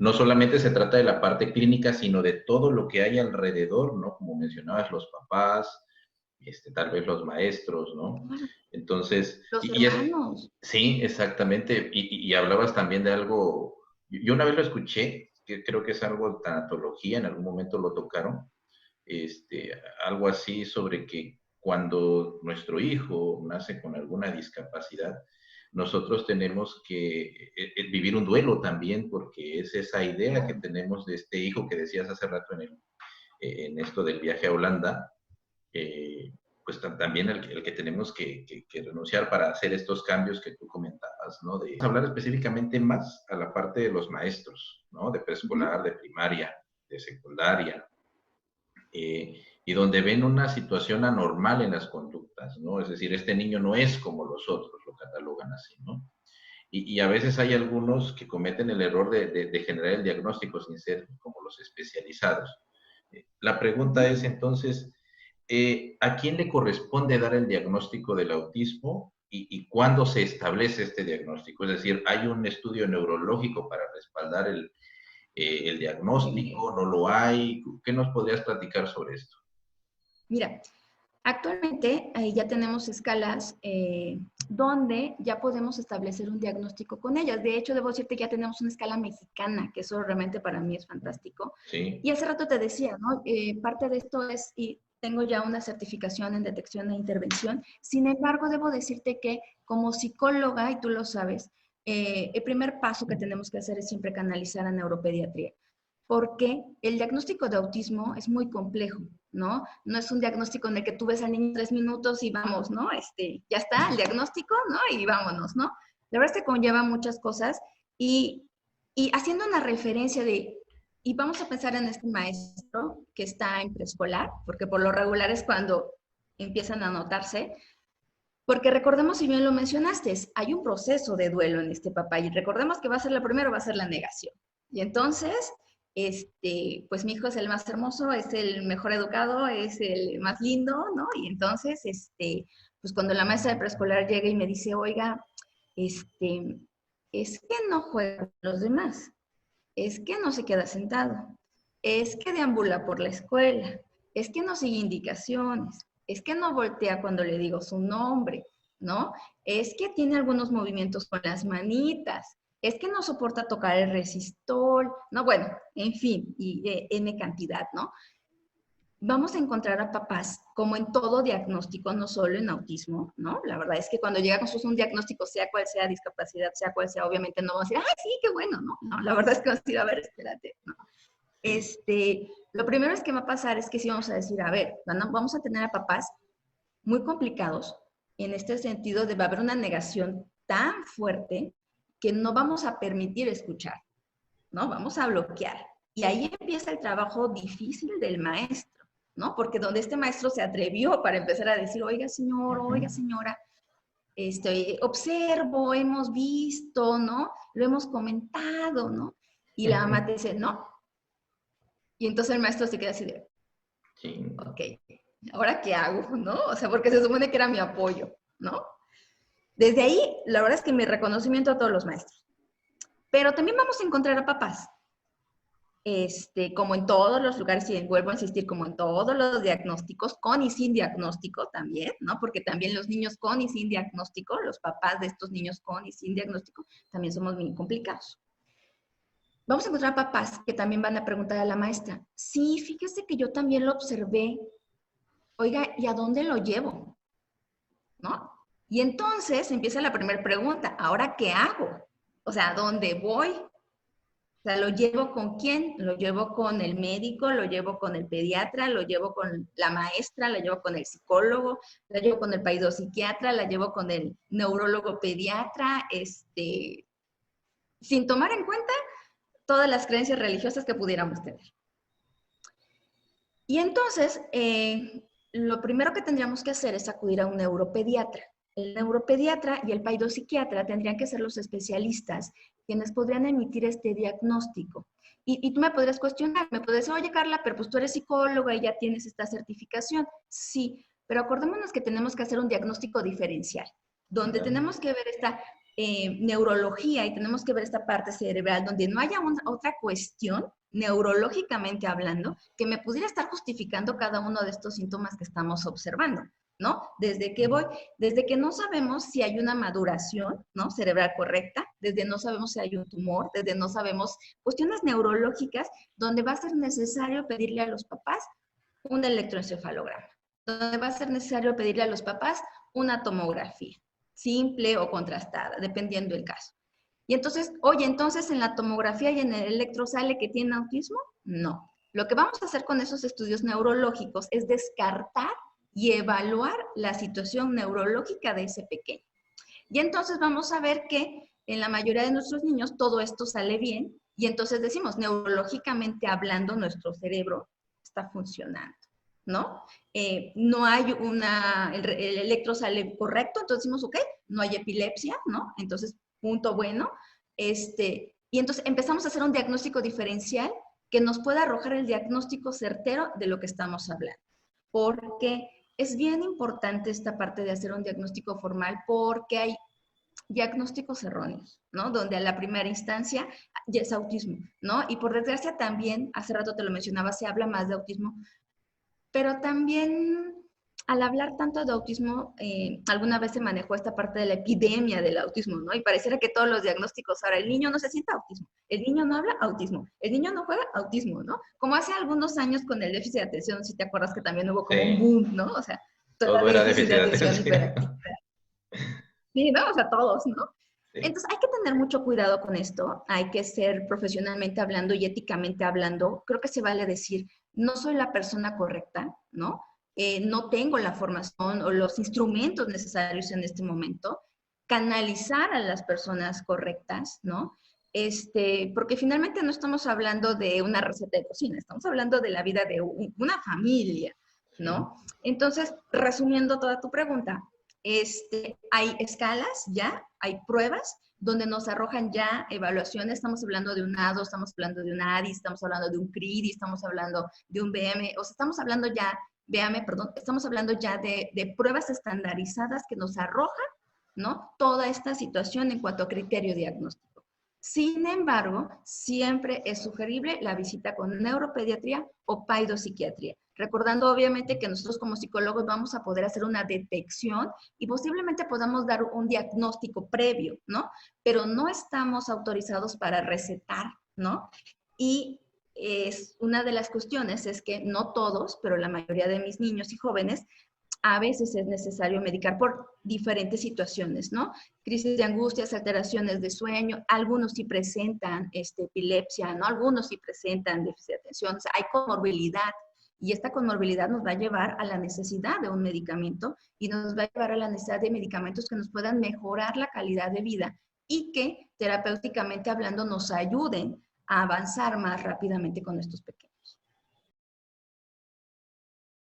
no solamente se trata de la parte clínica, sino de todo lo que hay alrededor, ¿no? Como mencionabas, los papás, tal vez los maestros, ¿no? Entonces, Los hermanos. sí, exactamente. Y hablabas también de algo, yo una vez lo escuché, que creo que es algo de tanatología, en algún momento lo tocaron, algo así sobre que cuando nuestro hijo nace con alguna discapacidad, nosotros tenemos que vivir un duelo también, porque es esa idea que tenemos de este hijo que decías hace rato en esto del viaje a Holanda, pues también el que tenemos que renunciar para hacer estos cambios que tú comentabas, ¿no? De hablar específicamente más a la parte de los maestros, ¿no? De preescolar, de primaria, de secundaria, y donde ven una situación anormal en las conductas, ¿no? Es decir, este niño no es como los otros, lo catalogan así, ¿no? Y a veces hay algunos que cometen el error de generar el diagnóstico sin ser como los especializados. La pregunta es entonces, ¿a quién le corresponde dar el diagnóstico del autismo y cuándo se establece este diagnóstico? Es decir, ¿hay un estudio neurológico para respaldar el diagnóstico? ¿No lo hay? ¿Qué nos podrías platicar sobre esto? Mira, actualmente ya tenemos escalas donde ya podemos establecer un diagnóstico con ellas. De hecho, debo decirte que ya tenemos una escala mexicana, que eso realmente para mí es fantástico. Sí. Y hace rato te decía, ¿no? Parte de esto es, y tengo ya una certificación en detección e intervención. Sin embargo, debo decirte que como psicóloga, y tú lo sabes, el primer paso que tenemos que hacer es siempre canalizar a neuropediatría, porque el diagnóstico de autismo es muy complejo, ¿no? No es un diagnóstico en el que tú ves al niño 3 minutos y vamos, ¿no? Ya está el diagnóstico, ¿no? Y vámonos, ¿no? La verdad es que conlleva muchas cosas y, y haciendo una referencia de, y vamos a pensar en este maestro que está en preescolar, porque por lo regular es cuando empiezan a notarse, porque recordemos, si bien lo mencionaste, hay un proceso de duelo en este papá y recordemos que va a ser la primera, va a ser la negación. Y entonces, pues mi hijo es el más hermoso, es el mejor educado, es el más lindo, ¿no? Y entonces, pues cuando la maestra de preescolar llega y me dice, oiga, es que no juega con los demás, es que no se queda sentado, es que deambula por la escuela, es que no sigue indicaciones, es que no voltea cuando le digo su nombre, ¿no? Es que tiene algunos movimientos con las manitas, es que no soporta tocar el resistol, no, bueno, en fin, y N cantidad, ¿no? Vamos a encontrar a papás, como en todo diagnóstico, no solo en autismo, ¿no? La verdad es que cuando llega con un diagnóstico, sea cual sea discapacidad, sea cual sea, obviamente no vamos a decir, ay, sí, qué bueno, ¿no? No, la verdad es que vamos a decir, a ver, espérate, ¿no? Lo primero es que va a pasar es que sí vamos a decir, a ver, vamos a tener a papás muy complicados en este sentido de va a haber una negación tan fuerte que no vamos a permitir escuchar, ¿no? Vamos a bloquear. Y ahí empieza el trabajo difícil del maestro, ¿no? Porque donde este maestro se atrevió para empezar a decir, oiga señor, oiga señora, observo, hemos visto, ¿no? Lo hemos comentado, ¿no? Y la mamá te dice, no. Y entonces el maestro se queda así de, Sí. ok, ¿ahora qué hago, no? O sea, porque se supone que era mi apoyo, ¿no? Desde ahí, la verdad es que mi reconocimiento a todos los maestros. Pero también vamos a encontrar a papás como en todos los lugares, y vuelvo a insistir, como en todos los diagnósticos, con y sin diagnóstico también, ¿no? Porque también los niños con y sin diagnóstico, los papás de estos niños con y sin diagnóstico, también somos muy complicados. Vamos a encontrar papás que también van a preguntar a la maestra, sí, fíjese que yo también lo observé, oiga, ¿y a dónde lo llevo? ¿No? Y entonces empieza la primera pregunta, ¿ahora qué hago? O sea, ¿a dónde voy? O sea, ¿lo llevo con quién? Lo llevo con el médico, lo llevo con el pediatra, lo llevo con la maestra, la llevo con el psicólogo, la llevo con el psiquiatra, la llevo con el neurólogo pediatra, sin tomar en cuenta todas las creencias religiosas que pudiéramos tener. Y entonces, lo primero que tendríamos que hacer es acudir a un neuropediatra. El neuropediatra y el psiquiatra tendrían que ser los especialistas quienes podrían emitir este diagnóstico. Y tú me podrías cuestionar, me podrías decir, oye Carla, pero pues tú eres psicóloga y ya tienes esta certificación. Sí, pero acordémonos que tenemos que hacer un diagnóstico diferencial, donde tenemos que ver esta neurología y tenemos que ver esta parte cerebral donde no haya otra cuestión, neurológicamente hablando, que me pudiera estar justificando cada uno de estos síntomas que estamos observando, ¿no? Desde que no sabemos si hay una maduración, ¿no? Cerebral correcta, desde no sabemos si hay un tumor, desde no sabemos cuestiones neurológicas donde va a ser necesario pedirle a los papás un electroencefalograma, donde va a ser necesario pedirle a los papás una tomografía, simple o contrastada, dependiendo del caso. Y entonces, oye, entonces en la tomografía y en el electro sale que tiene autismo. No. Lo que vamos a hacer con esos estudios neurológicos es descartar y evaluar la situación neurológica de ese pequeño. Y entonces vamos a ver que en la mayoría de nuestros niños todo esto sale bien y entonces decimos, neurológicamente hablando, nuestro cerebro está funcionando, ¿no? No hay el electro sale correcto, entonces decimos, ok, no hay epilepsia, ¿no? Entonces, punto bueno. Y entonces empezamos a hacer un diagnóstico diferencial que nos pueda arrojar el diagnóstico certero de lo que estamos hablando. Porque es bien importante esta parte de hacer un diagnóstico formal porque hay diagnósticos erróneos, ¿no? Donde a la primera instancia ya es autismo, ¿no? Y por desgracia también, hace rato te lo mencionaba, se habla más de autismo, pero también al hablar tanto de autismo, alguna vez se manejó esta parte de la epidemia del autismo, ¿no? Y pareciera que todos los diagnósticos ahora, el niño no se siente autismo, el niño no habla autismo, el niño no juega autismo, ¿no? Como hace algunos años con el déficit de atención, si te acuerdas que también hubo como un boom, ¿no? O sea, todo era déficit de atención, atención. sí, ¿no? O sea, todos, ¿no? Sí. Entonces hay que tener mucho cuidado con esto, hay que ser profesionalmente hablando y éticamente hablando. Creo que se vale decir, no soy la persona correcta, ¿no? No tengo la formación o los instrumentos necesarios en este momento. Canalizar a las personas correctas, ¿no? Porque finalmente no estamos hablando de una receta de cocina, estamos hablando de la vida de una familia, ¿no? Sí. Entonces, resumiendo toda tu pregunta, hay escalas ya, hay pruebas donde nos arrojan ya evaluaciones. Estamos hablando de un ADO, estamos hablando de un ADI, estamos hablando de un CRIDI, estamos hablando de un BM, o sea, estamos hablando ya, estamos hablando ya de pruebas estandarizadas que nos arrojan, ¿no? Toda esta situación en cuanto a criterio diagnóstico. Sin embargo, siempre es sugerible la visita con neuropediatría o paidopsiquiatría, recordando obviamente que nosotros como psicólogos vamos a poder hacer una detección y posiblemente podamos dar un diagnóstico previo, ¿no? Pero no estamos autorizados para recetar, ¿no? Y es una de las cuestiones es que no todos, pero la mayoría de mis niños y jóvenes a veces es necesario medicar por diferentes situaciones, ¿no? Crisis de angustias, alteraciones de sueño, algunos sí presentan epilepsia, ¿no? Algunos sí presentan déficit de atención, o sea, hay comorbilidad y esta comorbilidad nos va a llevar a la necesidad de un medicamento y nos va a llevar a la necesidad de medicamentos que nos puedan mejorar la calidad de vida y que terapéuticamente hablando nos ayuden a avanzar más rápidamente con estos pequeños.